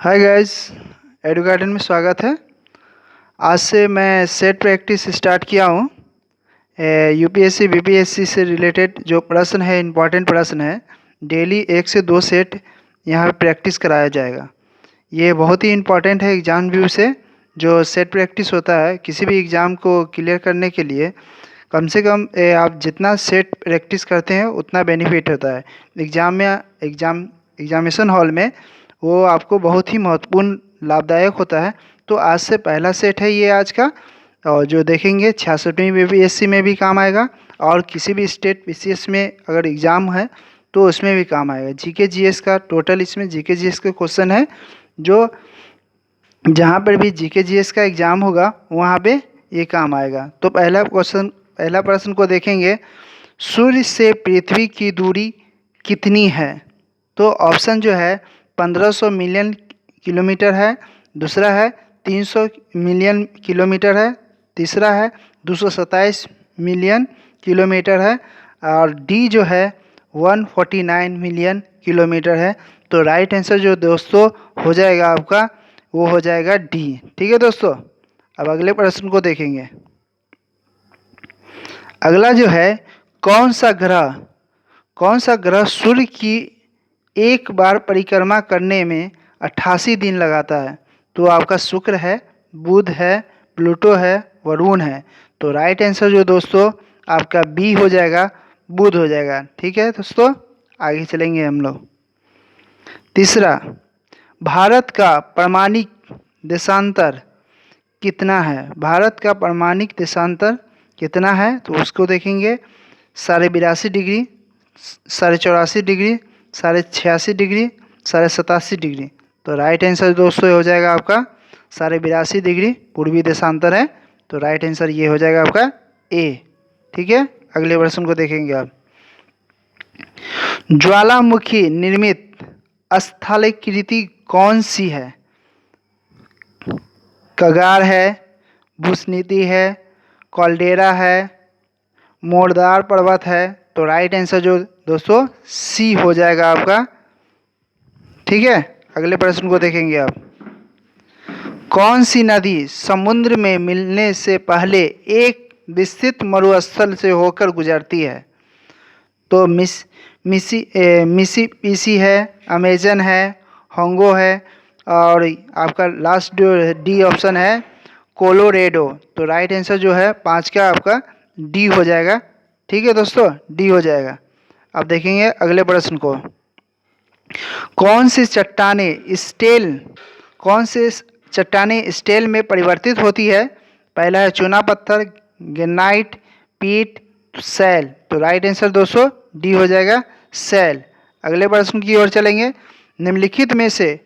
Hi guys, edu garden में स्वागत है। आज से मैं सेट प्रैक्टिस स्टार्ट किया हूँ। यूपीएससी बीपीएससी से रिलेटेड जो प्रश्न है, इम्पॉर्टेंट प्रश्न है, डेली 1 से 2 सेट यहाँ पे प्रैक्टिस कराया जाएगा। ये बहुत ही इम्पॉर्टेंट है एग्ज़ाम व्यू से। जो सेट प्रैक्टिस होता है किसी भी एग्ज़ाम को क्लियर करने के लिए, कम से कम आप जितना सेट प्रैक्टिस करते हैं उतना बेनिफिट होता है एग्ज़ाम में। एग्जामिनेशन हॉल में वो आपको बहुत ही महत्वपूर्ण लाभदायक होता है। तो आज से पहला सेट है ये आज का, और जो देखेंगे 66वीं बीपीएससी में भी काम आएगा, और किसी भी स्टेट पीसीएस में अगर एग्ज़ाम है तो उसमें भी काम आएगा। जीके जीएस का टोटल इसमें जीके जीएस के क्वेश्चन है, जो जहाँ पर भी जीके जीएस का एग्ज़ाम होगा वहाँ पे ये काम आएगा। तो पहला प्रश्न को देखेंगे, सूर्य से पृथ्वी की दूरी कितनी है? तो ऑप्शन जो है 1500 मिलियन किलोमीटर है, दूसरा है 300 मिलियन किलोमीटर है, तीसरा है 227 मिलियन किलोमीटर है, और डी जो है 149 मिलियन किलोमीटर है। तो राइट आंसर जो दोस्तों हो जाएगा आपका, वो हो जाएगा डी। ठीक है दोस्तों, अब अगले प्रश्न को देखेंगे। अगला जो है, कौन सा ग्रह सूर्य की एक बार परिक्रमा करने में 88 दिन लगाता है? तो आपका शुक्र है, बुध है, प्लूटो है, वरुण है। तो राइट आंसर जो दोस्तों आपका बी हो जाएगा, बुध हो जाएगा। ठीक है दोस्तों, आगे चलेंगे हम लोग। तीसरा, भारत का परमाणिक देशांतर कितना है? भारत का परमाणिक देशांतर कितना है? तो उसको देखेंगे, 82.5 डिग्री, 84.5 डिग्री, 86.5 डिग्री, 87.5 डिग्री। तो राइट आंसर दोस्तों हो जाएगा आपका 82.5 डिग्री पूर्वी देशांतर है। तो राइट आंसर ये हो जाएगा आपका ए। ठीक है, अगले प्रश्न को देखेंगे आप। ज्वालामुखी निर्मित स्थलाकृति कौन सी है? कगार है, भूसनीति है, कॉल्डेरा है, मोरदार पर्वत है। तो राइट आंसर जो दोस्तों सी हो जाएगा आपका। ठीक है, अगले प्रश्न को देखेंगे आप। कौन सी नदी समुद्र में मिलने से पहले एक विस्तृत मरुस्थल से होकर गुजरती है? तो मिसिसिपी है, अमेजन है, होंगो है, और आपका लास्ट जो डी ऑप्शन है कोलोरेडो। तो राइट आंसर जो है 5 का आपका डी हो जाएगा। ठीक है दोस्तों, डी हो जाएगा। अब देखेंगे अगले प्रश्न को। कौन सी चट्टानें स्टेल में परिवर्तित होती है? पहला है चूना पत्थर, ग्रेनाइट, पीट, सैल। तो राइट आंसर दोस्तों डी हो जाएगा, सैल। अगले प्रश्न की ओर चलेंगे। निम्नलिखित में से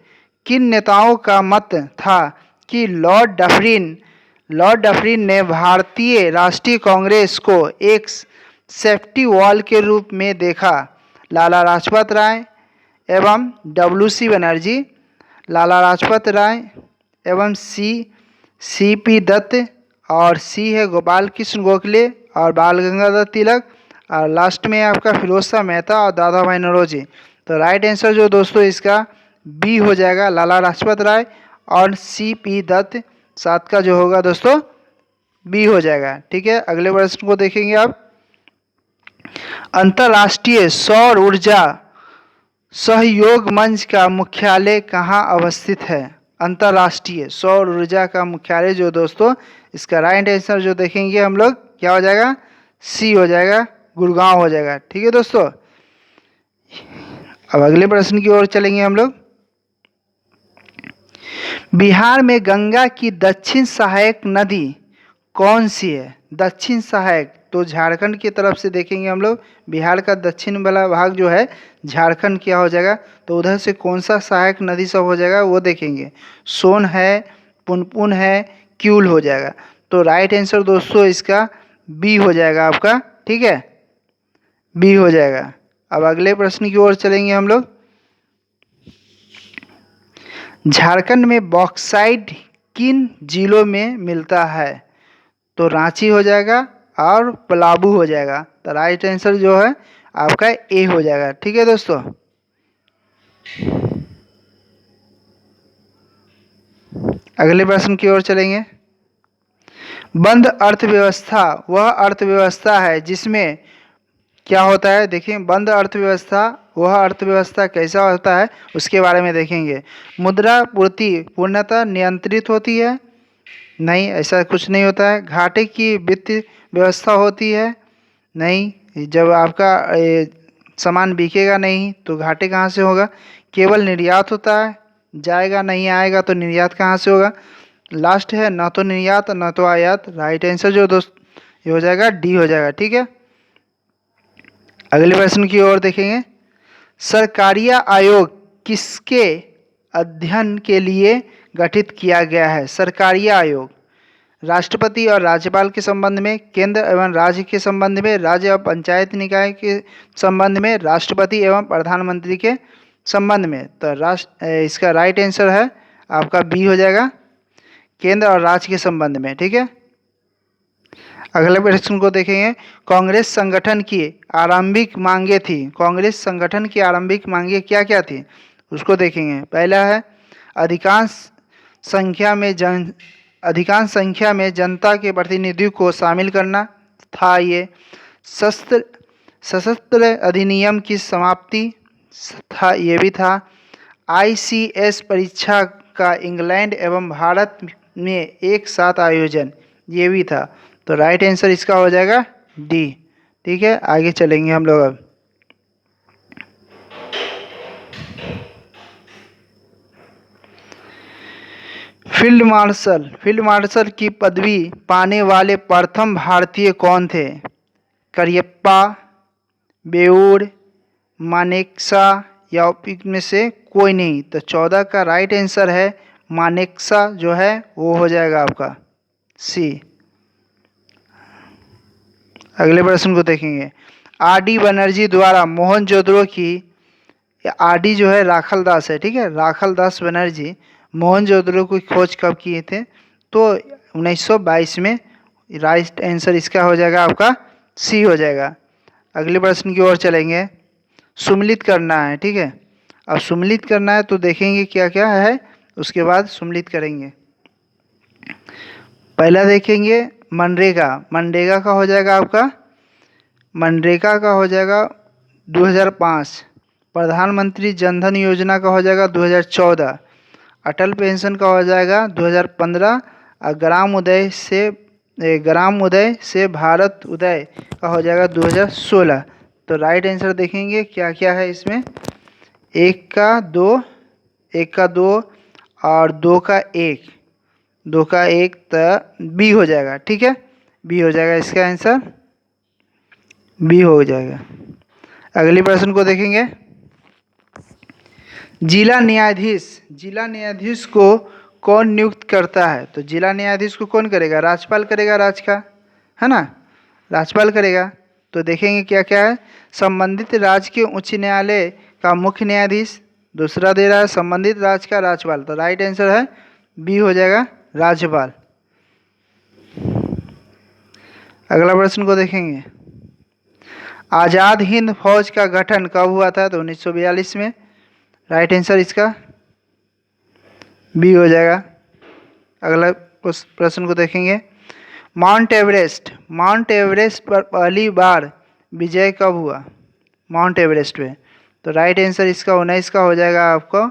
किन नेताओं का मत था कि लॉर्ड डफरिन ने भारतीय राष्ट्रीय कांग्रेस को एक सेफ्टी वॉल के रूप में देखा? लाला लाजपत राय एवं डब्ल्यू.सी. बनर्जी, लाला लाजपत राय एवं सी पी दत्त, और सी है गोपाल कृष्ण गोखले और बाल गंगाधर तिलक, और लास्ट में आपका फिरोज शाह मेहता और दादा भाई नौरोजी। तो राइट आंसर जो दोस्तों इसका बी हो जाएगा, लाला लाजपत राय और सी पी दत्त। 7 का जो होगा दोस्तों बी हो जाएगा। ठीक है, अगले प्रश्न को देखेंगे आप। अंतर्राष्ट्रीय सौर ऊर्जा सहयोग मंच का मुख्यालय कहाँ अवस्थित है? अंतर्राष्ट्रीय सौर ऊर्जा का मुख्यालय जो दोस्तों, इसका राइट आंसर जो देखेंगे हम लोग क्या हो जाएगा, सी हो जाएगा, गुड़गांव हो जाएगा। ठीक है दोस्तों, अब अगले प्रश्न की ओर चलेंगे हम लोग। बिहार में गंगा की दक्षिण सहायक नदी कौन सी है? दक्षिण सहायक, तो झारखंड की तरफ से देखेंगे हम लोग। बिहार का दक्षिण वाला भाग जो है झारखंड क्या हो जाएगा, तो उधर से कौन सा सहायक नदी सब हो जाएगा वो देखेंगे। सोन है, पुनपुन है, क्यूल हो जाएगा। तो राइट आंसर दोस्तों इसका बी हो जाएगा आपका। ठीक है, बी हो जाएगा। अब अगले प्रश्न की ओर चलेंगे हम लोग। झारखंड में बॉक्साइट किन जिलों में मिलता है? तो रांची हो जाएगा और पलामू हो जाएगा। तो राइट आंसर जो है आपका ए हो जाएगा। ठीक है दोस्तों, अगले प्रश्न की ओर चलेंगे। बंद अर्थव्यवस्था वह अर्थव्यवस्था है जिसमें क्या होता है, देखिए बंद अर्थव्यवस्था वह अर्थव्यवस्था कैसा होता है उसके बारे में देखेंगे। मुद्रा पूर्ति पूर्णतः नियंत्रित होती है, नहीं ऐसा कुछ नहीं होता है। घाटे की वित्तीय व्यवस्था होती है, नहीं जब आपका सामान बिकेगा नहीं तो घाटे कहाँ से होगा। केवल निर्यात होता है, जाएगा नहीं आएगा तो निर्यात कहाँ से होगा। लास्ट है न तो निर्यात न तो आयात। राइट आंसर जो दोस्त ये हो जाएगा डी हो जाएगा। ठीक है, अगले प्रश्न की ओर देखेंगे। सरकारिया आयोग किसके अध्ययन के लिए गठित किया गया है। सरकारिया आयोग राष्ट्रपति और राज्यपाल के संबंध में, केंद्र एवं राज्य के संबंध में, राज्य और पंचायत निकाय के संबंध में, राष्ट्रपति एवं प्रधानमंत्री के संबंध में। तो इसका राइट आंसर है आपका बी हो जाएगा, केंद्र और राज्य के संबंध में। ठीक है, अगले प्रश्न को देखेंगे। कांग्रेस संगठन की आरंभिक मांगे थी। कांग्रेस संगठन की आरंभिक मांगे क्या क्या थी उसको देखेंगे। पहला है अधिकांश संख्या में जनता के प्रतिनिधियों को शामिल करना था। ये सशस्त्र अधिनियम की समाप्ति था, ये भी था। ICS परीक्षा का इंग्लैंड एवं भारत में एक साथ आयोजन, ये भी था। तो राइट आंसर इसका हो जाएगा डी। ठीक है, आगे चलेंगे हम लोग अब। फील्ड मार्शल की पदवी पाने वाले प्रथम भारतीय कौन थे। करियप्पा, बेऊर, मानेकशॉ या इनमें से कोई नहीं। तो 14 का राइट आंसर है मानेकशॉ, जो है वो हो जाएगा आपका सी। अगले प्रश्न को देखेंगे। RD बनर्जी द्वारा मोहनजोदड़ो की, RD जो है राखल दास है, ठीक है, राखल दास बनर्जी मोहनजोदड़ो की खोज कब किए थे। तो 1922 में। राइट आंसर इसका हो जाएगा आपका सी हो जाएगा। अगले प्रश्न की ओर चलेंगे। सुम्मिलित करना है, ठीक है, अब सुम्मिलित करना है तो देखेंगे क्या क्या है, उसके बाद सुम्मिलित करेंगे। पहला देखेंगे मनरेगा। मनरेगा का हो जाएगा आपका, मनरेगा का हो जाएगा 2005। प्रधानमंत्री जनधन योजना का हो जाएगा 2014। अटल पेंशन का हो जाएगा 2015। और ग्राम उदय से भारत उदय का हो जाएगा 2016। तो राइट आंसर देखेंगे क्या क्या है इसमें। एक का दो और दो का एक तो बी हो जाएगा। ठीक है, बी हो जाएगा इसका आंसर, बी हो जाएगा। अगले प्रश्न को देखेंगे। जिला न्यायाधीश को कौन नियुक्त करता है। तो जिला न्यायाधीश को कौन करेगा, राज्यपाल करेगा, राज्य का, है ना, राज्यपाल करेगा। तो देखेंगे क्या क्या है। संबंधित राज्य के उच्च न्यायालय का मुख्य न्यायाधीश, दूसरा दे रहा है संबंधित राज्य का राज्यपाल। तो राइट आंसर है बी हो जाएगा, राज्यपाल। अगला प्रश्न को देखेंगे। आज़ाद हिंद फौज का गठन कब हुआ था। तो 1942 में। राइट आंसर इसका बी हो जाएगा। अगला प्रश्न को देखेंगे। माउंट एवरेस्ट पर पहली बार विजय कब हुआ, माउंट एवरेस्ट पे। तो राइट आंसर इसका 19 का हो जाएगा, आपको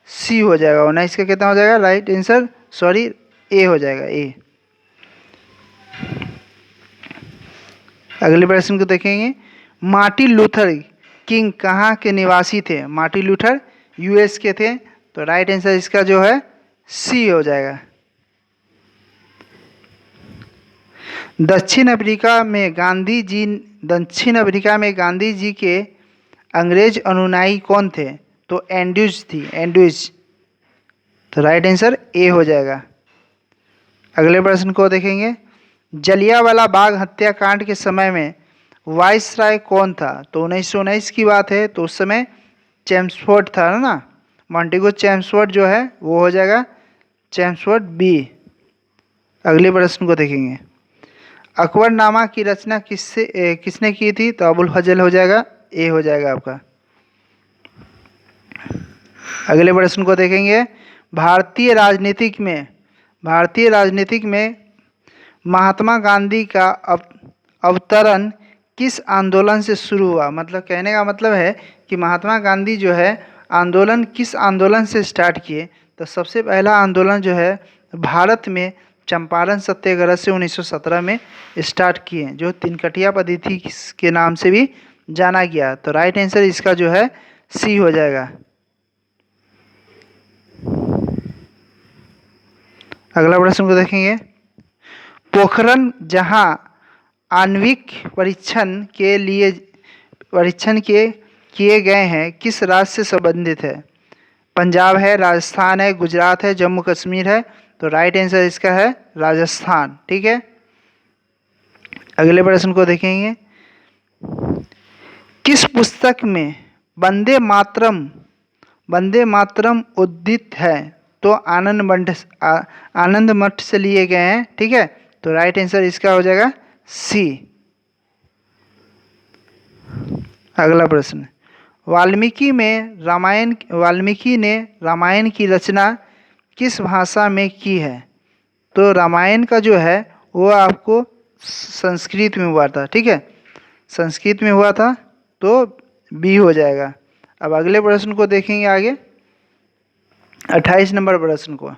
सी हो जाएगा। 19 का कितना हो जाएगा राइट आंसर, सॉरी ए हो जाएगा, ए। अगले प्रश्न को देखेंगे। मार्टिन लूथर किंग कहाँ के निवासी थे। मार्टिन लूथर US के थे। तो राइट आंसर इसका जो है सी हो जाएगा। दक्षिण अफ्रीका में गांधी जी के अंग्रेज अनुयायी कौन थे। तो एंड्रयूज। तो राइट आंसर ए हो जाएगा। अगले प्रश्न को देखेंगे। जलियांवाला बाग हत्याकांड के समय में वाइसराय कौन था। तो 1919 की बात है, तो उस समय चेम्सफोर्ड था ना, मॉन्टेगो चेम्सफोर्ड जो है वो हो जाएगा चेम्सफोर्ड बी। अगले प्रश्न को देखेंगे। अकबरनामा की रचना किसने की थी। तो अबुल फजल हो जाएगा, ए हो जाएगा आपका। अगले प्रश्न को देखेंगे। भारतीय राजनीतिक में भारतीय राजनीतिक में महात्मा गांधी का अवतरण किस आंदोलन से शुरू हुआ? मतलब कहने का मतलब है कि महात्मा गांधी जो है आंदोलन किस आंदोलन से स्टार्ट किए? तो सबसे पहला आंदोलन जो है भारत में चंपारण सत्याग्रह से 1917 में स्टार्ट किए, जो तिनकटिया पद्धति के नाम से भी जाना गया। तो राइट आंसर इसका जो है सी हो जाएगा। अगला प्रश्न को देखेंगे। पोखरण जहां आणविक परीक्षण के किए गए हैं किस राज्य से संबंधित है? पंजाब है, राजस्थान है, गुजरात है, जम्मू कश्मीर है। तो राइट आंसर इसका है राजस्थान। ठीक है, अगले प्रश्न को देखेंगे। किस पुस्तक में वंदे मातरम उद्धृत है? तो आनंद मठ से लिए गए हैं। ठीक है, तो राइट आंसर इसका हो जाएगा सी। अगला प्रश्न, वाल्मीकि ने रामायण की रचना किस भाषा में की है? तो रामायण का जो है वो आपको संस्कृत में हुआ था। ठीक है, संस्कृत में हुआ था, तो बी हो जाएगा। अब अगले प्रश्न को देखेंगे आगे, 28 नंबर प्रश्न को।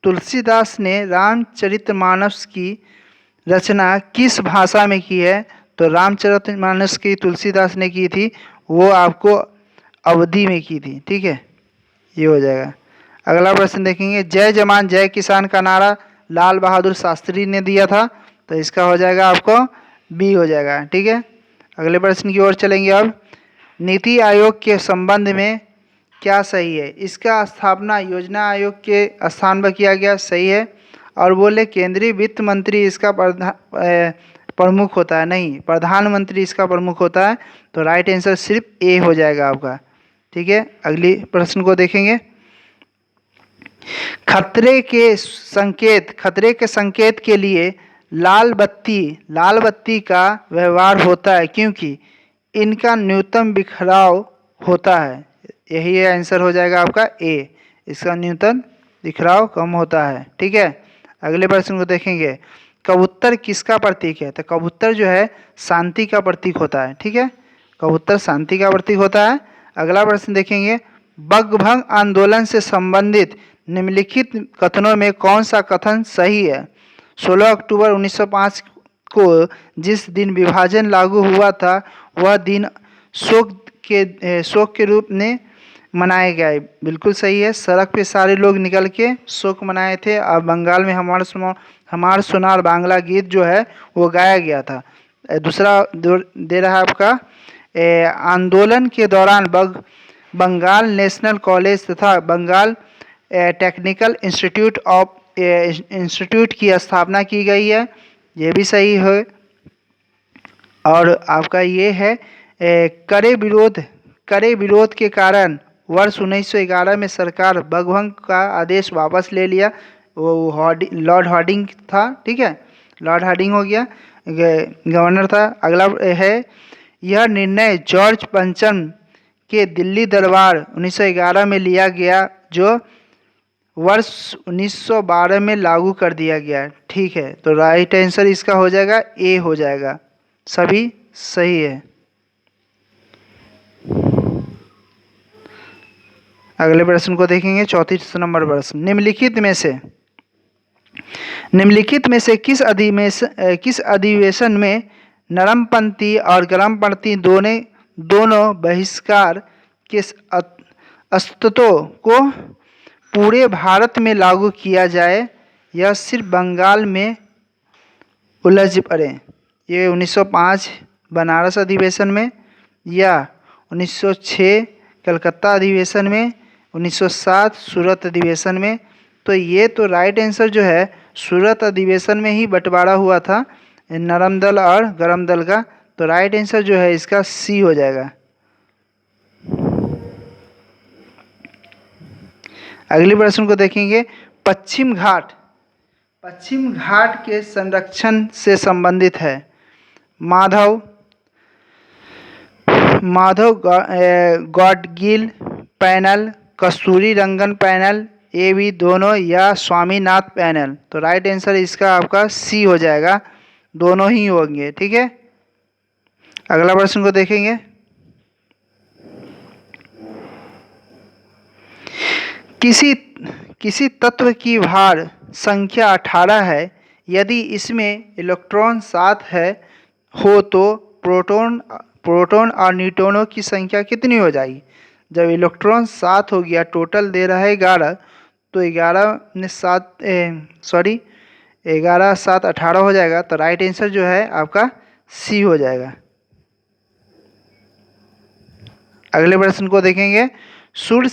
तुलसीदास ने रामचरितमानस की रचना किस भाषा में की है? तो रामचरितमानस की तुलसीदास ने की थी, वो आपको अवधी में की थी। ठीक है, ये हो जाएगा। अगला प्रश्न देखेंगे। जय जवान जय किसान का नारा लाल बहादुर शास्त्री ने दिया था, तो इसका हो जाएगा आपको बी हो जाएगा। ठीक है, अगले प्रश्न की ओर चलेंगे। अब नीति आयोग के संबंध में क्या सही है? इसका स्थापना योजना आयोग के स्थान पर किया गया, सही है। और बोले केंद्रीय वित्त मंत्री इसका प्रमुख होता है, नहीं, प्रधानमंत्री इसका प्रमुख होता है। तो राइट आंसर सिर्फ ए हो जाएगा आपका। ठीक है, अगली प्रश्न को देखेंगे। खतरे के संकेत के लिए लाल बत्ती का व्यवहार होता है क्योंकि इनका न्यूनतम बिखराव होता है। यही आंसर हो जाएगा आपका ए, इसका न्यूनतम बिखराव कम होता है। ठीक है, अगले प्रश्न को देखेंगे। कबूतर किसका प्रतीक है? तो कबूतर जो है शांति का प्रतीक होता है। ठीक है, कबूतर शांति का प्रतीक होता है। अगला प्रश्न देखेंगे। बगभंग आंदोलन से संबंधित निम्नलिखित कथनों में कौन सा कथन सही है? 16 अक्टूबर 1905 को जिस दिन विभाजन लागू हुआ था वह दिन शोक के रूप में मनाया गया है। बिल्कुल सही है, सड़क पे सारे लोग निकल के शोक मनाए थे। और बंगाल में हमार सोनार बांग्ला गीत जो है वो गाया गया था। दूसरा दे रहा है आपका आंदोलन के दौरान बंगाल नेशनल कॉलेज तथा बंगाल टेक्निकल इंस्टीट्यूट की स्थापना की गई है, ये भी सही है। और आपका ये है कड़े विरोध के कारण वर्ष 1911 में सरकार बगभंग का आदेश वापस ले लिया। वो लॉर्ड हार्डिंग था। ठीक है, लॉर्ड हार्डिंग हो गया, गवर्नर था। अगला है यह निर्णय जॉर्ज पंचम के दिल्ली दरबार 1911 में लिया गया, जो वर्ष 1912 में लागू कर दिया गया। ठीक है, तो राइट आंसर इसका हो जाएगा ए हो जाएगा, सभी सही है। अगले प्रश्न को देखेंगे, 34 नंबर प्रश्न। निम्नलिखित में से किस अधिवेशन में नरमपंथी और गर्मपंथी दोनों बहिष्कार के अस्तित्व को पूरे भारत में लागू किया जाए, यह सिर्फ बंगाल में उलझ पड़े? ये 1905 बनारस अधिवेशन में, या 1906 कलकत्ता अधिवेशन में, 1907 सूरत अधिवेशन में। तो ये तो राइट आंसर जो है सूरत अधिवेशन में ही बंटवारा हुआ था नरम दल और गरम दल का। तो राइट आंसर जो है इसका सी हो जाएगा। अगले प्रश्न को देखेंगे। पश्चिम घाट के संरक्षण से संबंधित है Madhav Gadgil, panel, Kasturi Rangan panel, A B दोनों, या स्वामीनाथ पैनल। तो राइट आंसर इसका आपका सी हो जाएगा, दोनों ही होंगे। ठीक है, अगला प्रश्न को देखेंगे। किसी किसी तत्व की भार संख्या 18 है, यदि इसमें इलेक्ट्रॉन 7 है हो तो प्रोटॉन प्रोटॉन और न्यूट्रॉनों की संख्या कितनी हो जाएगी? जब इलेक्ट्रॉन 7 हो गया, टोटल दे रहा है 11, तो 11 ने 7 सॉरी 11 7 18 हो जाएगा। तो राइट आंसर जो है आपका सी हो जाएगा। अगले प्रश्न को देखेंगे। सूर्य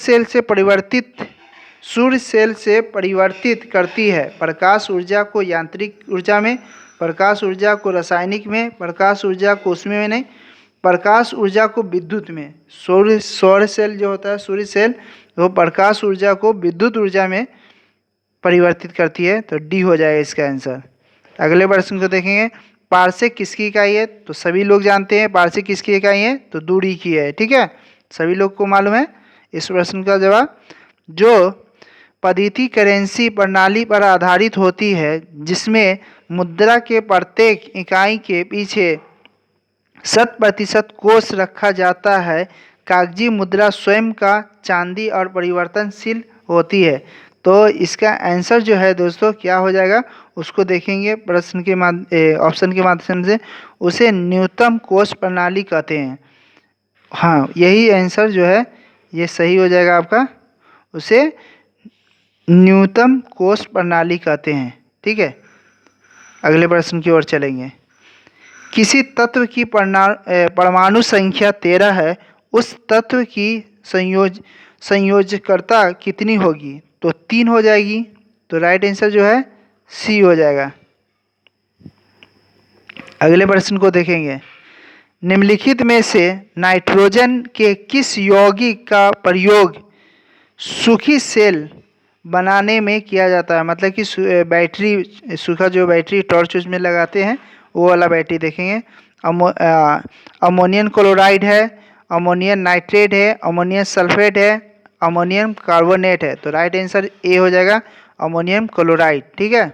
सेल से परिवर्तित करती है प्रकाश ऊर्जा को यांत्रिक ऊर्जा में, प्रकाश ऊर्जा को रासायनिक में, प्रकाश ऊर्जा को उसमें में नहीं, प्रकाश ऊर्जा को विद्युत में। सौर सेल जो होता है, सूर्य सेल, वो प्रकाश ऊर्जा को विद्युत ऊर्जा में परिवर्तित करती है। तो डी हो जाएगा इसका आंसर। अगले प्रश्न को देखेंगे। पारसेक किसकी इकाई है? तो सभी लोग जानते हैं पारसेक किसकी इकाई है, तो दूरी की है। ठीक है, सभी लोग को मालूम है इस प्रश्न का जवाब। जो पद्धति करेंसी प्रणाली पर आधारित होती है, जिसमें मुद्रा के प्रत्येक इकाई के पीछे 100% कोष रखा जाता है, कागजी मुद्रा स्वयं का चांदी और परिवर्तनशील होती है। तो इसका आंसर जो है दोस्तों क्या हो जाएगा, उसको देखेंगे प्रश्न के ऑप्शन के माध्यम से। उसे न्यूनतम कोष प्रणाली कहते हैं। हाँ, यही आंसर जो है ये सही हो जाएगा आपका। उसे न्यूनतम कोष प्रणाली कहते हैं। ठीक है, अगले प्रश्न की ओर चलेंगे। किसी तत्व की परमाणु संख्या 13 है, उस तत्व की संयोजकता कितनी होगी? तो 3 हो जाएगी। तो राइट आंसर जो है सी हो जाएगा। अगले प्रश्न को देखेंगे। निम्नलिखित में से नाइट्रोजन के किस यौगिक का प्रयोग सूखी सेल बनाने में किया जाता है? मतलब कि बैटरी, सूखा जो बैटरी टॉर्च उसमें लगाते हैं, वो वाला बैटरी देखेंगे। अमोनियम क्लोराइड है, अमोनियम नाइट्रेट है, अमोनियम सल्फेट है, अमोनियम कार्बोनेट है। तो राइट आंसर ए हो जाएगा, अमोनियम क्लोराइड। ठीक है,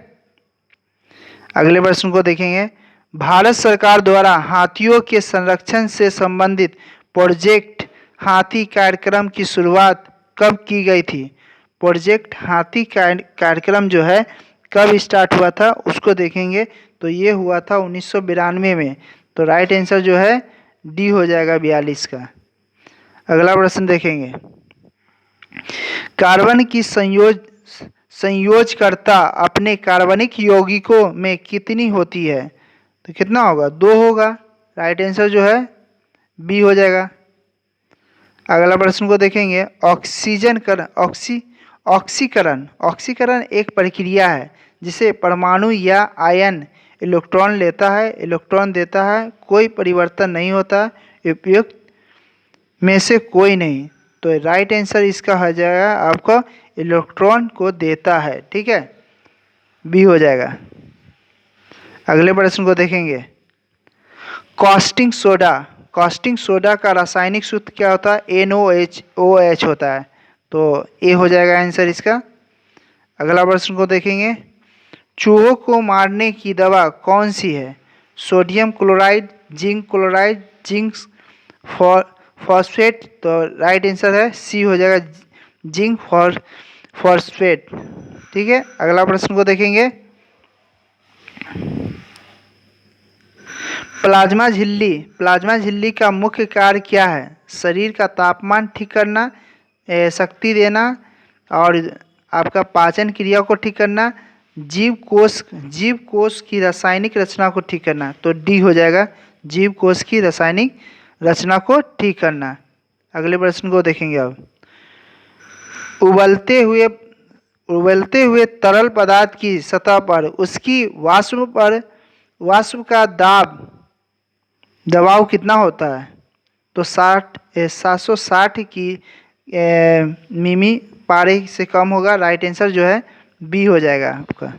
अगले प्रश्न को देखेंगे। भारत सरकार द्वारा हाथियों के संरक्षण से संबंधित प्रोजेक्ट हाथी कार्यक्रम की शुरुआत कब की गई थी? प्रोजेक्ट हाथी कार्यक्रम जो है कब स्टार्ट हुआ था उसको देखेंगे। तो ये हुआ था 1992 में। तो राइट आंसर जो है डी हो जाएगा, 42 का। अगला प्रश्न देखेंगे। कार्बन की संयोजकता अपने कार्बनिक यौगिकों में कितनी होती है? तो कितना होगा? 2 होगा। राइट आंसर जो है बी हो जाएगा। अगला प्रश्न को देखेंगे। ऑक्सीकरण एक प्रक्रिया है जिसे परमाणु या आयन इलेक्ट्रॉन लेता है, इलेक्ट्रॉन देता है, कोई परिवर्तन नहीं होता, उपयुक्त में से कोई नहीं। तो राइट आंसर इसका हो जाएगा आपको इलेक्ट्रॉन को देता है। ठीक है, बी हो जाएगा। अगले प्रश्न को देखेंगे। कास्टिंग सोडा का रासायनिक सूत्र क्या होता है? NaOH होता है। तो ए हो जाएगा आंसर इसका। अगला प्रश्न को देखेंगे। चूहों को मारने की दवा कौन सी है? Sodium chloride, zinc chloride, zinc phosphate. तो राइट आंसर है सी हो जाएगा, जिंक फॉस्फेट। ठीक है, अगला प्रश्न को देखेंगे। प्लाज्मा झिल्ली का मुख्य कार्य क्या है? शरीर का तापमान ठीक करना, शक्ति देना, और आपका पाचन क्रिया को ठीक करना, जीव कोश की रासायनिक रचना को ठीक करना। तो डी हो जाएगा, जीव कोश की रासायनिक रचना को ठीक करना। अगले प्रश्न को देखेंगे अब। उबलते हुए तरल पदार्थ की सतह पर उसकी वाष्प का दबाव कितना होता है? तो 760 की मिमी पारे से कम होगा। राइट आंसर जो है बी हो जाएगा आपका।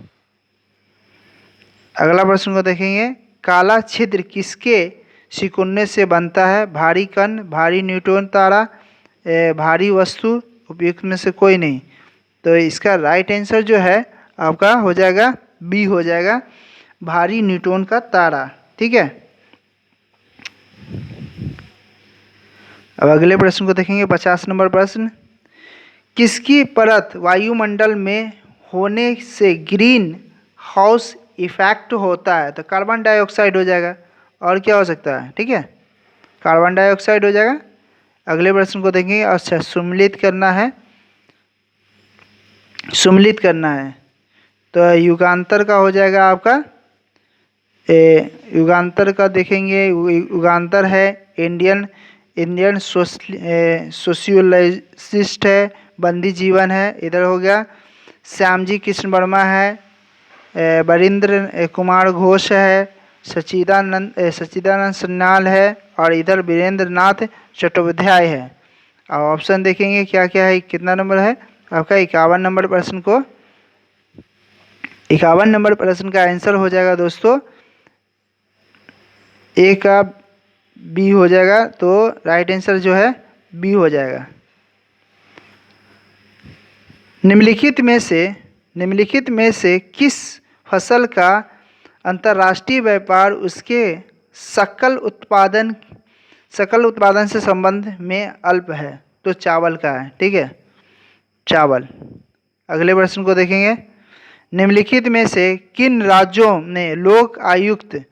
अगला प्रश्न को देखेंगे। काला छिद्र किसके सिकुड़ने से बनता है? भारी कण, भारी न्यूट्रॉन तारा, भारी वस्तु, उपयुक्त में से कोई नहीं। तो इसका राइट आंसर जो है आपका हो जाएगा बी हो जाएगा, भारी न्यूट्रॉन का तारा। ठीक है, अब अगले प्रश्न को देखेंगे, 50 नंबर प्रश्न। किसकी परत वायुमंडल में होने से ग्रीन हाउस इफेक्ट होता है? तो कार्बन डाइऑक्साइड हो जाएगा, और क्या हो सकता है? ठीक है, कार्बन डाइऑक्साइड हो जाएगा। अगले प्रश्न को देखेंगे। अच्छा, सुम्मिलित करना है, सुम्मिलित करना है। तो युगांतर का हो जाएगा आपका युगांतर का देखेंगे। युगांतर है इंडियन इंडियन सोशियोलॉजिस्ट है, बंदी जीवन है, इधर हो गया। श्यामजी कृष्ण वर्मा है, वरिंद्र कुमार घोष है, सच्चिदानंद सन्याल है, और इधर वीरेंद्र नाथ चट्टोपाध्याय है। अब ऑप्शन देखेंगे क्या क्या है, कितना नंबर है आपका? 51 नंबर प्रश्न को, 51 नंबर प्रश्न का आंसर हो जाएगा दोस्तों ए का बी हो जाएगा। तो राइट आंसर जो है बी हो जाएगा। निम्नलिखित में से किस फसल का अंतर्राष्ट्रीय व्यापार उसके सकल उत्पादन से संबंध में अल्प है? तो चावल का है। ठीक है, चावल। अगले प्रश्न को देखेंगे। निम्नलिखित में से किन राज्यों ने लोक आयुक्त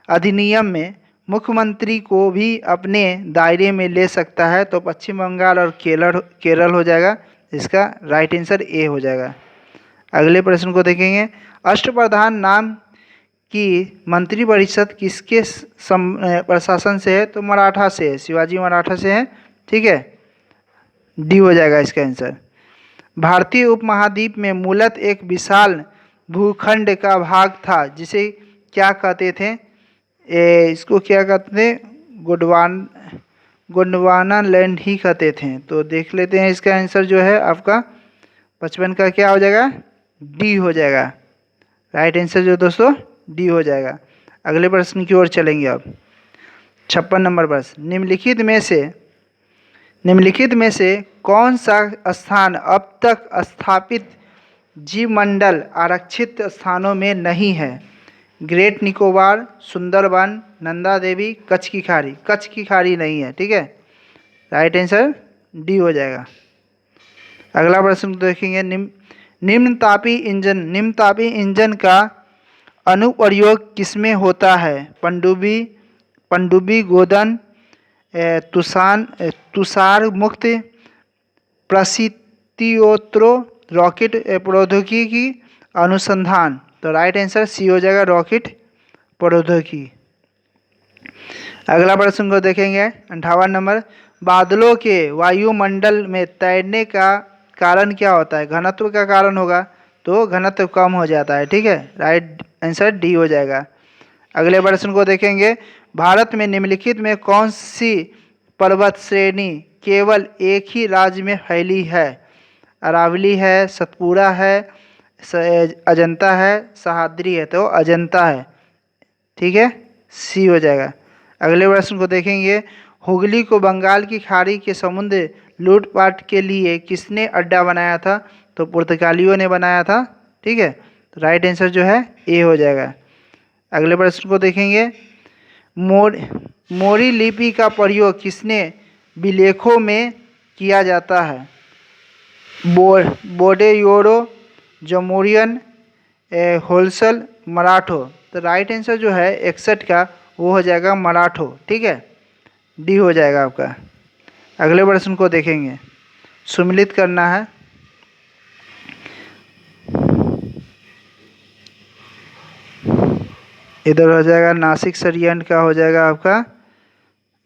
अधिनियम में मुख्यमंत्री को भी अपने दायरे में ले सकता है? तो पश्चिम बंगाल और केरल हो जाएगा। इसका राइट आंसर ए हो जाएगा। अगले प्रश्न को देखेंगे। अष्टप्रधान नाम की मंत्रिपरिषद किसके प्रशासन से है? तो मराठा से है, शिवाजी मराठा से है। ठीक है, डी हो जाएगा इसका आंसर। भारतीय उपमहाद्वीप में मूलत एक विशाल भूखंड का भाग था जिसे क्या कहते थे? इसको क्या कहते थे? गोंडवाना लैंड ही कहते थे। तो देख लेते हैं इसका आंसर जो है आपका 55 का क्या हो जाएगा? डी हो जाएगा। राइट आंसर जो दोस्तों डी हो जाएगा। अगले प्रश्न की ओर चलेंगे अब। 56 नंबर प्रश्न। निम्नलिखित में से कौन सा स्थान अब तक स्थापित जीवमंडल आरक्षित स्थानों में नहीं है? ग्रेट निकोबार, सुंदरबन, नंदा देवी, कच्छ की खाड़ी। कच्छ की खाड़ी नहीं है। ठीक है, राइट आंसर डी हो जाएगा। अगला प्रश्न देखेंगे। निम्नतापी इंजन का अनुप्रयोग किसमें होता है? पनडुब्बी, गोदन, तुषार मुक्त, प्रसिद्धियोत्रो, रॉकेट प्रौद्योगिकी अनुसंधान। तो राइट आंसर सी हो जाएगा, रॉकेट प्रौद्योगिकी। अगला प्रश्न को देखेंगे। 58 नंबर। बादलों के वायुमंडल में तैरने का कारण क्या होता है? घनत्व का कारण होगा, तो घनत्व कम हो जाता है। ठीक है, राइट आंसर डी हो जाएगा। अगले प्रश्न को देखेंगे। भारत में निम्नलिखित में कौन सी पर्वत श्रेणी केवल एक ही राज्य में फैली है? अरावली है, सतपुड़ा है, अजंता है, सह्याद्री है। तो अजंता है। ठीक है, सी हो जाएगा। अगले प्रश्न को देखेंगे। हुगली को बंगाल की खाड़ी के समुद्र लूटपाट के लिए किसने अड्डा बनाया था? तो पुर्तगालियों ने बनाया था। ठीक है, तो राइट आंसर जो है ए हो जाएगा। अगले प्रश्न को देखेंगे। मोरी लिपि का प्रयोग किसने विलेखों में किया जाता है? बोडेयोरो, जमोरियन, होलसल, मराठो। तो राइट आंसर जो है 61 का वो हो जाएगा मराठो। ठीक है, डी हो जाएगा आपका। अगले प्रश्न को देखेंगे। सुमिलित करना है। इधर हो जाएगा नासिक षड्यंत्र का हो जाएगा आपका,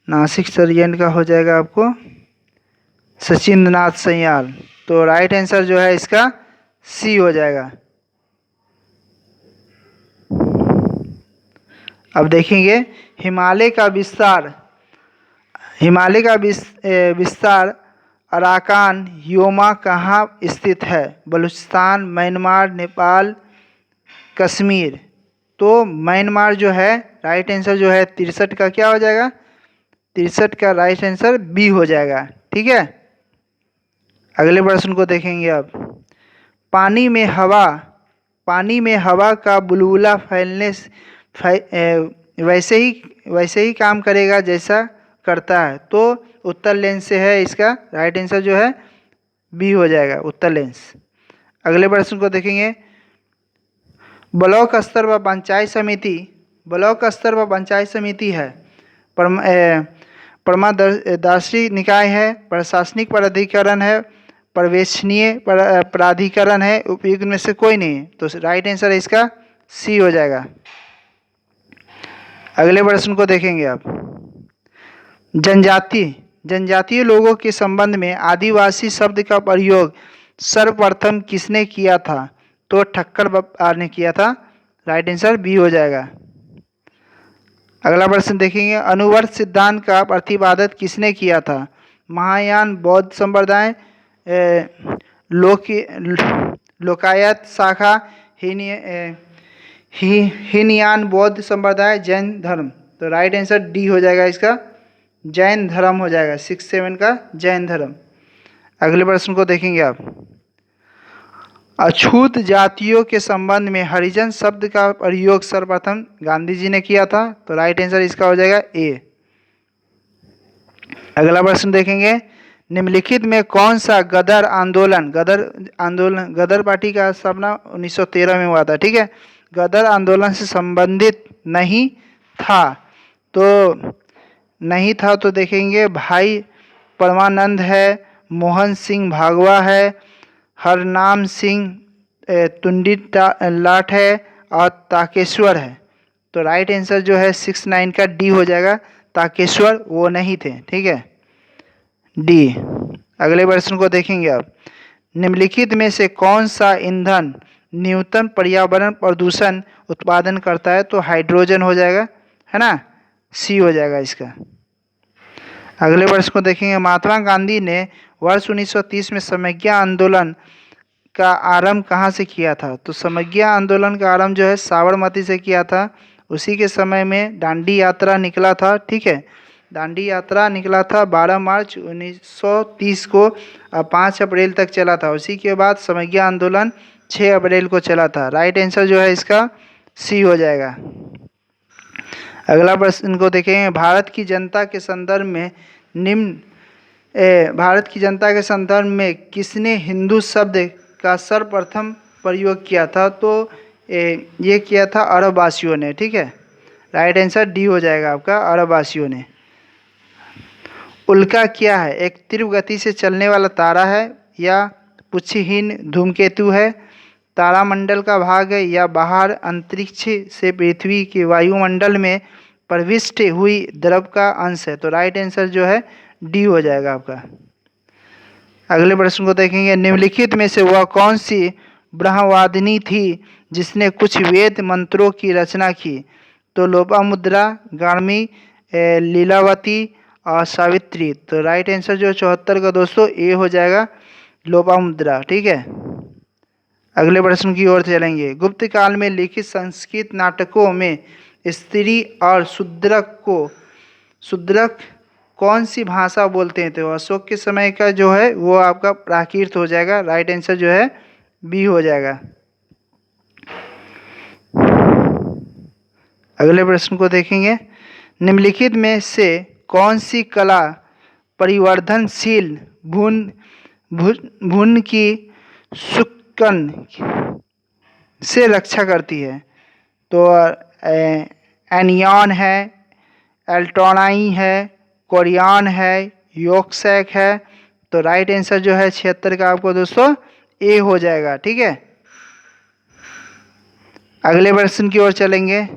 नासिक षड्यंत्र का हो जाएगा आपको सचिंद्रनाथ सन्याल। तो राइट आंसर जो है इसका सी हो जाएगा। अब देखेंगे। हिमालय का विस्तार अराकान योमा कहाँ स्थित है? बलूचिस्तान, म्यांमार, नेपाल, कश्मीर। तो म्यांमार जो है राइट आंसर जो है 63 का क्या हो जाएगा? 63 का राइट आंसर बी हो जाएगा। ठीक है, अगले प्रश्न को देखेंगे आप। पानी में हवा पानी में हवा का बुलबुला फैलने वैसे ही काम करेगा जैसा करता है। तो उत्तर लेंस से है, इसका राइट आंसर जो है बी हो जाएगा, उत्तर लेंस। अगले प्रश्न को देखेंगे। ब्लॉक स्तर पर पंचायत समिति है, परमादर्शी निकाय है, प्रशासनिक प्राधिकरण है, पर्यवेक्षणीय प्राधिकरण है, उपयुक्त में से कोई नहीं है। तो राइट आंसर इसका सी हो जाएगा। अगले प्रश्न को देखेंगे आप। जनजातीय लोगों के संबंध में आदिवासी शब्द का प्रयोग सर्वप्रथम किसने किया था? तो ठक्कर बप्पा ने किया था। राइट आंसर बी हो जाएगा। अगला प्रश्न देखेंगे। अनुवर्त सिद्धांत का प्रतिपादन किसने किया था? महायान बौद्ध संप्रदाय, लोकायत शाखा, हीनयान बौद्ध संप्रदाय, जैन धर्म। तो राइट आंसर डी हो जाएगा इसका, जैन धर्म हो जाएगा। 6-7 का जैन धर्म। अगले प्रश्न को देखेंगे आप। अछूत जातियों के संबंध में हरिजन शब्द का प्रयोग सर्वप्रथम गांधी जी ने किया था। तो राइट आंसर इसका हो जाएगा ए। अगला प्रश्न देखेंगे। निम्नलिखित में कौन सा गदर पार्टी का स्थापना 1913 में हुआ था, ठीक है। गदर आंदोलन से संबंधित नहीं था तो देखेंगे भाई परमानंद है, मोहन सिंह भागवा है, हरनाम सिंह तुंडी लाट है और ताकेश्वर है। तो राइट आंसर जो है 6-9 का डी हो जाएगा। ताकेश्वर वो नहीं थे, ठीक है, डी। अगले प्रश्न को देखेंगे आप। निम्नलिखित में से कौन सा ईंधन न्यूनतम पर्यावरण प्रदूषण उत्पादन करता है? तो हाइड्रोजन हो जाएगा, है ना, सी हो जाएगा इसका। अगले प्रश्न को देखेंगे। महात्मा गांधी ने वर्ष 1930 में समज्ञा आंदोलन का आरंभ कहाँ से किया था? तो समज्ञा आंदोलन का आरंभ जो है साबरमती से किया था। उसी के समय में दांडी यात्रा निकला था, ठीक है। दांडी यात्रा निकला था 12 मार्च 1930 को, 5 अप्रैल तक चला था। उसी के बाद समज्ञा आंदोलन 6 अप्रैल को चला था। राइट आंसर जो है इसका सी हो जाएगा। अगला प्रश्न को देखेंगे। भारत की जनता के संदर्भ में किसने हिंदू शब्द का सर्वप्रथम प्रयोग किया था? तो ये किया था अरबवासियों ने, ठीक है। राइट आंसर डी हो जाएगा आपका, अरबवासियों ने। उल्का क्या है? एक तीव्र गति से चलने वाला तारा है, या पुच्छहीन धूमकेतु है, तारामंडल का भाग है, या बाहर अंतरिक्ष से पृथ्वी के वायुमंडल में प्रविष्ट हुई द्रव का अंश है। तो राइट आंसर जो है डी हो जाएगा आपका। अगले प्रश्न को देखेंगे। निम्नलिखित में से वह कौन सी ब्रह्मवादिनी थी जिसने कुछ वेद मंत्रों की रचना की? तो लोपामुद्रा, गार्मी, लीलावती और सावित्री। तो राइट आंसर जो 74 का दोस्तों ए हो जाएगा, लोपामुद्रा, ठीक है। अगले प्रश्न की ओर चलेंगे। गुप्त काल में लिखित संस्कृत नाटकों में स्त्री और शूद्रक कौन सी भाषा बोलते हैं? तो अशोक के समय का जो है वो आपका प्राकृत हो जाएगा। राइट आंसर जो है बी हो जाएगा। अगले प्रश्न को देखेंगे। निम्नलिखित में से कौन सी कला परिवर्धनशील भून की शुक्न से रक्षा करती है? तो एनियॉन है, एल्ट्रोनाई है, कोरियन है, योक्सैक है। तो राइट आंसर जो है 76 का आपको दोस्तों ए हो जाएगा, ठीक है। अगले प्रश्न की ओर चलेंगे।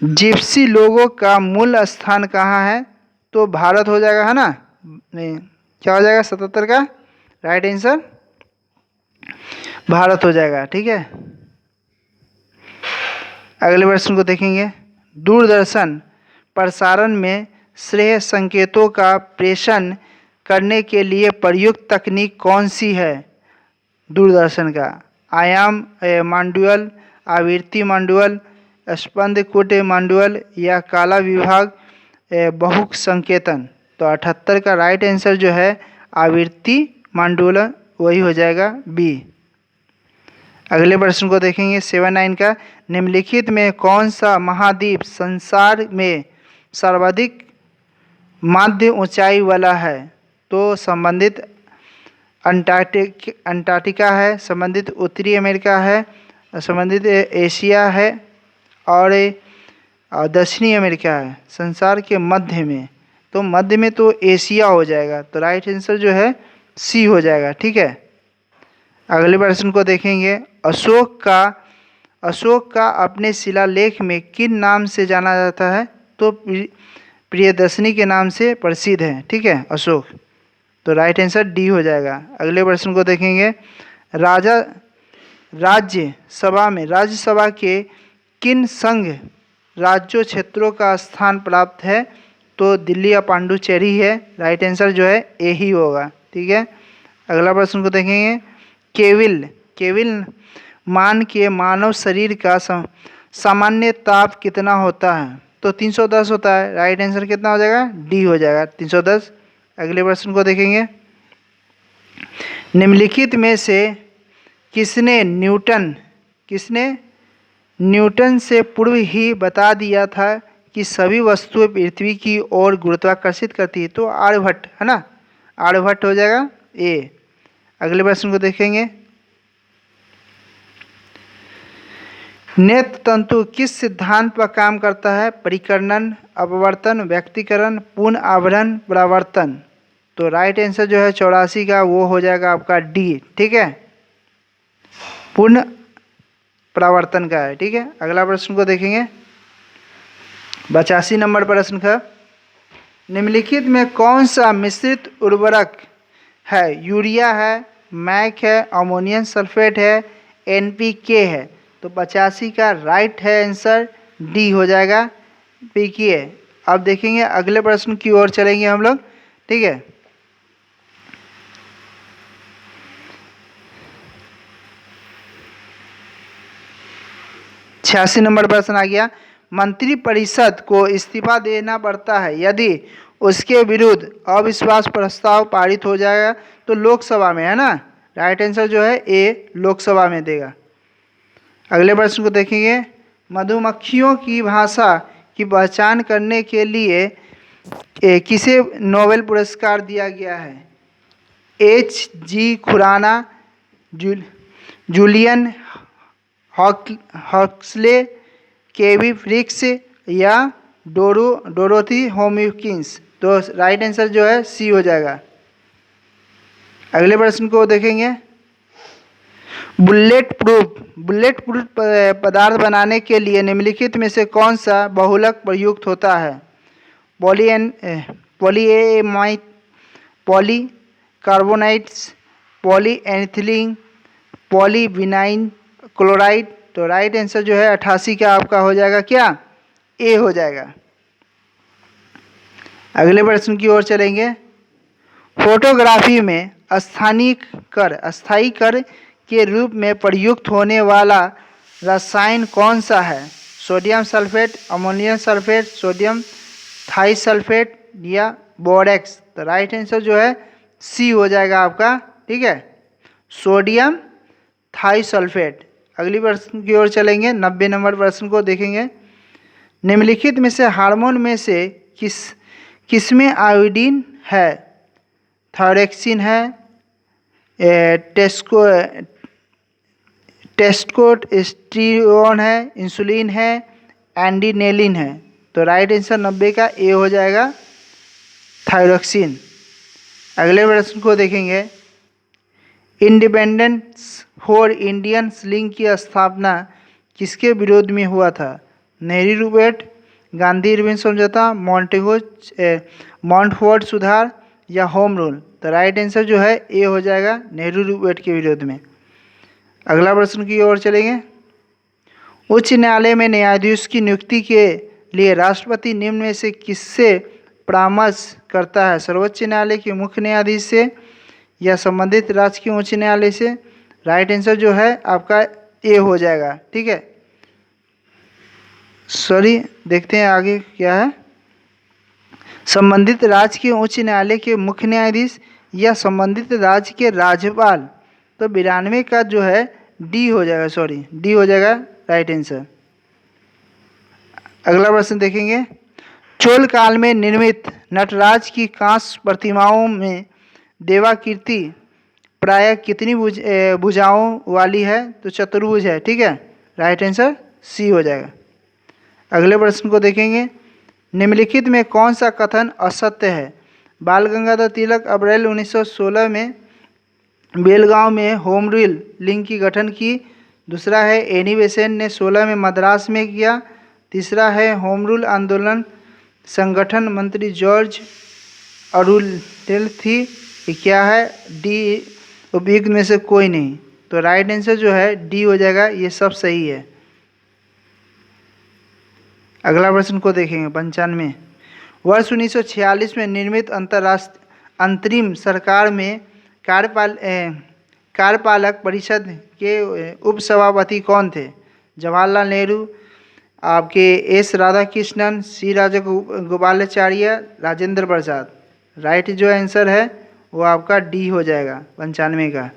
जिप्सी लोगों का मूल स्थान कहाँ है? तो भारत हो जाएगा, है ना, नहीं क्या हो जाएगा 77 का राइट आंसर भारत हो जाएगा, ठीक है। अगले प्रश्न को देखेंगे। दूरदर्शन प्रसारण में श्रेय संकेतों का प्रेषण करने के लिए प्रयुक्त तकनीक कौन सी है? दूरदर्शन का आयाम मांडुअल, आवृत्ति मांडुअल, स्पंद कुट मांडुअल या काला विभाग बहु संकेतन। तो 78 का राइट आंसर जो है आवृत्ति मंडूल, वही हो जाएगा बी। अगले प्रश्न को देखेंगे 7-9 का। निम्नलिखित में कौन सा महाद्वीप संसार में सर्वाधिक मध्य ऊंचाई वाला है? तो संबंधित अंटार्कटिका है, संबंधित उत्तरी अमेरिका है, संबंधित एशिया है और दक्षिणी अमेरिका है। संसार के मध्य में, तो मध्य में तो एशिया हो जाएगा, तो राइट आंसर जो है सी हो जाएगा। ठीक है, अगले प्रश्न को देखेंगे। अशोक का अपने शिलालेख में किन नाम से जाना जाता है? तो प्रियदर्शनी के नाम से प्रसिद्ध है। ठीक है, अशोक, तो राइट आंसर डी हो जाएगा। अगले प्रश्न को देखेंगे। राज्यसभा के किन संघ राज्यों क्षेत्रों का स्थान प्राप्त है? तो दिल्ली या पांडुचेरी है, राइट आंसर जो है ए ही होगा। ठीक है, अगला प्रश्न को देखेंगे। केविल मान के मानव शरीर का सामान्य ताप कितना होता है? तो 310 होता है, राइट आंसर कितना हो जाएगा? डी हो जाएगा, 310। अगले प्रश्न को देखेंगे। निम्नलिखित में से किसने न्यूटन से पूर्व ही बता दिया था कि सभी वस्तुएं पृथ्वी की ओर गुरुत्वाकर्षित करती है? तो आर्यभट्ट है ना, आर्यभट्ट हो जाएगा ए। अगले प्रश्न को देखेंगे। नेत्र तंतु किस सिद्धांत पर काम करता है? परिकर्णन, अपवर्तन, व्यक्तीकरण, पूर्ण आवरण, परावर्तन। तो राइट आंसर जो है 84 का वो हो जाएगा आपका डी। ठीक है, पूर्ण परावर्तन का है। ठीक है, अगला प्रश्न को देखेंगे। 85 नंबर प्रश्न का। निम्नलिखित में कौन सा मिश्रित उर्वरक है? यूरिया है, मैक है, अमोनियम सल्फेट है, एनपीके है। तो 85 का राइट है आंसर डी हो जाएगा, पीके। अब देखेंगे अगले प्रश्न की ओर चलेंगे हम लोग। ठीक है, 86 नंबर प्रश्न आ गया। मंत्रिपरिषद को इस्तीफा देना पड़ता है यदि उसके विरुद्ध अविश्वास प्रस्ताव पारित हो जाएगा? तो लोकसभा में है ना, राइट आंसर जो है ए, लोकसभा में देगा। अगले प्रश्न को देखेंगे। मधुमक्खियों की भाषा की पहचान करने के लिए किसे नोबेल पुरस्कार दिया गया है? H.G. खुराना, जूलियन हक्सले, केवी फ्रिक्स या डोरोथी हॉकिंस। तो राइट आंसर जो है सी हो जाएगा। अगले प्रश्न को देखेंगे। बुलेट प्रूफ पदार्थ बनाने के लिए निम्नलिखित में से कौन सा बहुलक प्रयुक्त होता है? Polyamide, polycarbonates, polyethylene, polyvinyl chloride. तो राइट आंसर जो है 88 का आपका हो जाएगा क्या? ए हो जाएगा। अगले प्रश्न की ओर चलेंगे। फोटोग्राफी में स्थायी कर के रूप में प्रयुक्त होने वाला रसायन कौन सा है? Sodium sulphate, ammonium sulphate, sodium thiosulphate या बोरेक्स। तो राइट आंसर जो है सी हो जाएगा आपका। ठीक है, सोडियम थाइसल्फेट। अगली प्रश्न की ओर चलेंगे। 90 नंबर प्रश्न को देखेंगे। निम्नलिखित में से हार्मोन में से किसमें आयोडीन है? थायरोक्सिन है, टेस्टोस्टेरोन है, इंसुलिन है, एंडिनेलिन है। तो राइट आंसर 90 का ए हो जाएगा, थायरोक्सिन। अगले प्रश्न को देखेंगे। इंडिपेंडेंस फॉर इंडियन लीग की स्थापना किसके विरोध में हुआ था? नेहरू रूवेट, गांधी इरविन समझौता, मॉन्टफोर्ड सुधार या होम रूल। तो राइट आंसर जो है ए हो जाएगा, नेहरू रूवेट के विरोध में। अगला प्रश्न की ओर चलेंगे। उच्च न्यायालय में न्यायाधीश की नियुक्ति के लिए राष्ट्रपति निम्न में से किससे परामर्श करता है? सर्वोच्च न्यायालय के मुख्य न्यायाधीश से या संबंधित राज्य के उच्च न्यायालय से? राइट आंसर जो है आपका ए हो जाएगा। ठीक है, सॉरी देखते हैं आगे क्या है। संबंधित राज्य के उच्च न्यायालय के मुख्य न्यायाधीश या संबंधित राज्य के राज्यपाल। तो 92 का जो है डी हो जाएगा, सॉरी डी हो जाएगा राइट आंसर। अगला प्रश्न देखेंगे, चोल काल में निर्मित नटराज की कांस्य प्रतिमाओं में देवाकृति प्रायः कितनी भुजाओं वाली है? तो चतुर्भुज है, ठीक है, राइट आंसर सी हो जाएगा। अगले प्रश्न को देखेंगे, निम्नलिखित में कौन सा कथन असत्य है? बाल गंगाधर तिलक अप्रैल 1916 में बेलगांव में होम रूल लीग की गठन की। दूसरा है एनी बेसेंट ने 16 में मद्रास में किया। तीसरा है होम रूल आंदोलन संगठन मंत्री जॉर्ज अरुटेल थी। ये क्या है? डी उपयुक्त में से कोई नहीं। तो राइट आंसर जो है डी हो जाएगा, ये सब सही है। अगला प्रश्न को देखेंगे 95, वर्ष 1946 में निर्मित अंतर्राष्ट्रीय अंतरिम सरकार में कार्यपालक परिषद के उपसभापति कौन थे? जवाहरलाल नेहरू, आपके एस राधाकृष्णन, सी राजगोपालाचार्य, राजेंद्र प्रसाद। राइट जो आंसर है वो आपका डी हो जाएगा 95 का,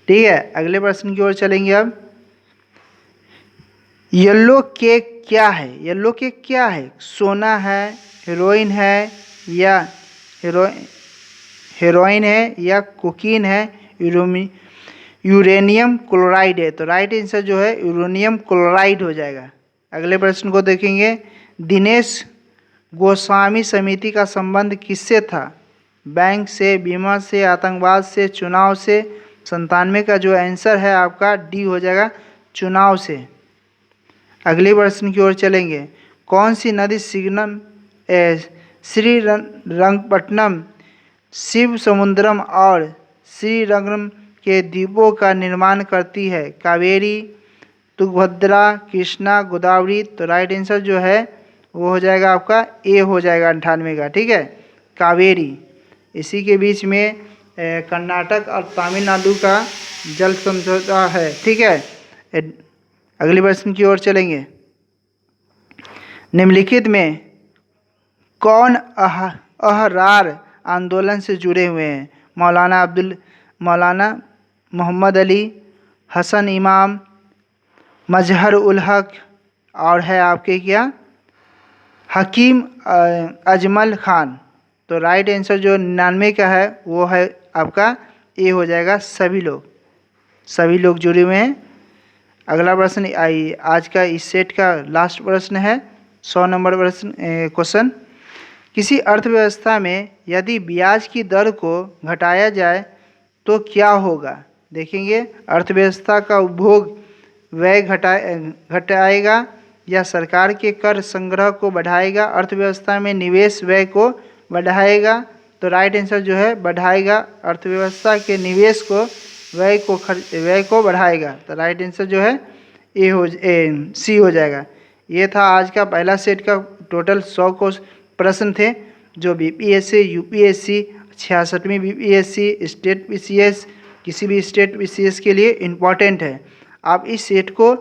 ठीक है। अगले प्रश्न की ओर चलेंगे अब, येलो केक क्या है? येलो केक क्या है? सोना है, हेरोइन है या हेरोइन है या कोकीन है, यूरेनियम क्लोराइड है? तो राइट आंसर जो है यूरेनियम क्लोराइड हो जाएगा। अगले प्रश्न को देखेंगे, दिनेश गोस्वामी समिति का संबंध किससे था? बैंक से, बीमा से, आतंकवाद से, चुनाव से? 97 का जो आंसर है आपका डी हो जाएगा, चुनाव से। अगले प्रश्न की ओर चलेंगे, कौन सी नदी श्रीरंगपट्टनम, शिव समुद्रम और श्रीरंगम के द्वीपों का निर्माण करती है? कावेरी, तुंगभद्रा, कृष्णा, गोदावरी? तो राइट आंसर जो है वो हो जाएगा आपका ए हो जाएगा 98 का, ठीक है, कावेरी। इसी के बीच में कर्नाटक और तमिलनाडु का जल समझौता है, ठीक है। अगले प्रश्न की ओर चलेंगे, निम्नलिखित में कौन अहरार आंदोलन से जुड़े हुए हैं? मौलाना मोहम्मद अली, हसन इमाम, मजहर उल हक और है आपके क्या हकीम अजमल खान? तो राइट आंसर जो 99 का है वो है आपका ए हो जाएगा, सभी लोग जुड़े हुए हैं। अगला प्रश्न आज का इस सेट का लास्ट प्रश्न है, 100 नंबर प्रश्न क्वेश्चन, किसी अर्थव्यवस्था में यदि ब्याज की दर को घटाया जाए तो क्या होगा? देखेंगे, अर्थव्यवस्था का उपभोग व्यय घटाएगा या सरकार के कर संग्रह को बढ़ाएगा? अर्थव्यवस्था में निवेश व्यय को बढ़ाएगा? तो राइट आंसर जो है बढ़ाएगा, अर्थव्यवस्था के निवेश को व्यय को बढ़ाएगा। तो राइट आंसर जो है सी हो जाएगा। ये था आज का पहला सेट का टोटल 100 प्रश्न थे जो बीपीएससी, यूपीएससी, 66वीं बीपीएससी, स्टेट पीसीएस, किसी भी स्टेट पीसीएस के लिए इम्पॉर्टेंट है। आप इस सेट को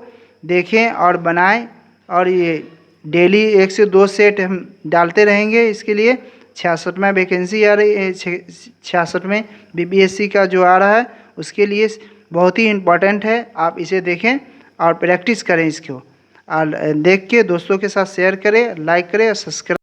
देखें और बनाएं, और ये डेली 1 से 2 सेट हम डालते रहेंगे। इसके लिए 66वां वैकेंसी आ रही है, 66वें बीपीएससी का जो आ रहा है उसके लिए बहुत ही इम्पॉर्टेंट है। आप इसे देखें और प्रैक्टिस करें इसको, और देख के दोस्तों के साथ शेयर करें, लाइक करें और सब्सक्राइब